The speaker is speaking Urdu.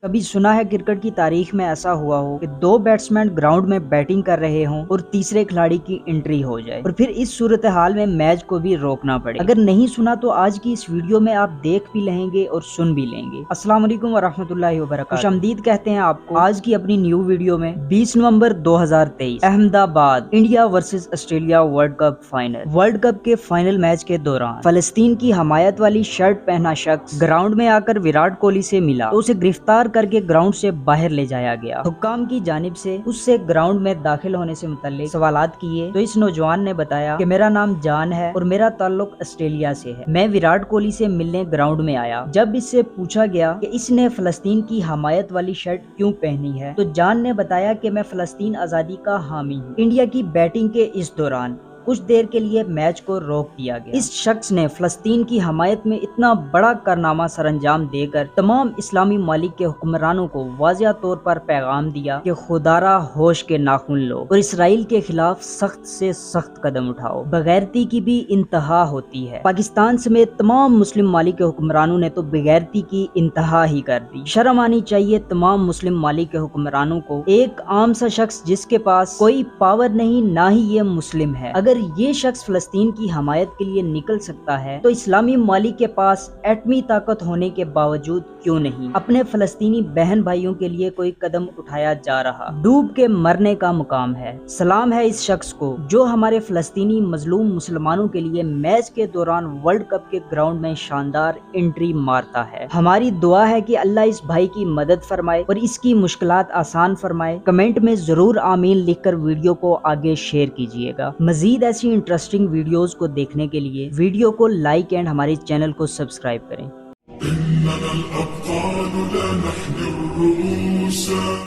کبھی سنا ہے کرکٹ کی تاریخ میں ایسا ہوا ہو کہ دو بیٹسمین گراؤنڈ میں بیٹنگ کر رہے ہوں اور تیسرے کھلاڑی کی انٹری ہو جائے اور پھر اس صورتحال میں میچ کو بھی روکنا پڑے؟ اگر نہیں سنا تو آج کی اس ویڈیو میں آپ دیکھ بھی لیں گے اور سن بھی لیں گے۔ السلام علیکم ورحمۃ اللہ وبرکاتہ، خوش آمدید کہتے ہیں آپ کو آج کی اپنی نیو ویڈیو میں۔ 20 نومبر 2023 Ahmedabad, India versus Australia World Cup final. World Cup کے فائنل میچ کے دوران فلسطین کی حمایت والی شرٹ پہنا شخص گراؤنڈ میں آ کر وراٹ کوہلی سے ملا تو اسے گرفتار کر کے گراؤنڈ سے باہر لے جایا گیا۔ حکام کی جانب سے اس سے گراؤنڈ میں داخل ہونے سے متعلق سوالات کیے تو اس نوجوان نے بتایا کہ میرا نام جان ہے اور میرا تعلق آسٹریلیا سے ہے، میں وراٹ کوہلی سے ملنے گراؤنڈ میں آیا۔ جب اس سے پوچھا گیا کہ اس نے فلسطین کی حمایت والی شرٹ کیوں پہنی ہے تو جان نے بتایا کہ میں فلسطین آزادی کا حامی ہوں۔ انڈیا کی بیٹنگ کے اس دوران کچھ دیر کے لیے میچ کو روک دیا گیا۔ اس شخص نے فلسطین کی حمایت میں اتنا بڑا کارنامہ سر انجام دے کر تمام اسلامی ممالک کے حکمرانوں کو واضح طور پر پیغام دیا کہ خودارا ہوش کے ناخن لو اور اسرائیل کے خلاف سخت سے سخت قدم اٹھاؤ۔ بغیرتی کی بھی انتہا ہوتی ہے۔ پاکستان سمیت تمام مسلم ممالک کے حکمرانوں نے تو بغیرتی کی انتہا ہی کر دی۔ شرم آنی چاہیے تمام مسلم ممالک کے حکمرانوں کو۔ ایک عام سا شخص جس کے پاس کوئی پاور نہیں، نہ ہی یہ مسلم ہے، اگر یہ شخص فلسطین کی حمایت کے لیے نکل سکتا ہے تو اسلامی ممالک کے پاس ایٹمی طاقت ہونے کے باوجود کیوں نہیں اپنے فلسطینی بہن بھائیوں کے لیے کوئی قدم اٹھایا جا رہا؟ ڈوب کے مرنے کا مقام ہے۔ سلام ہے اس شخص کو جو ہمارے فلسطینی مظلوم مسلمانوں کے لیے میچ کے دوران ورلڈ کپ کے گراؤنڈ میں شاندار انٹری مارتا ہے۔ ہماری دعا ہے کہ اللہ اس بھائی کی مدد فرمائے اور اس کی مشکلات آسان فرمائے۔ کمنٹ میں ضرور آمین لکھ کر ویڈیو کو آگے شیئر کیجیے گا۔ مزید ایسی انٹرسٹنگ ویڈیوز کو دیکھنے کے لیے ویڈیو کو لائک اینڈ ہمارے چینل کو سبسکرائب کریں۔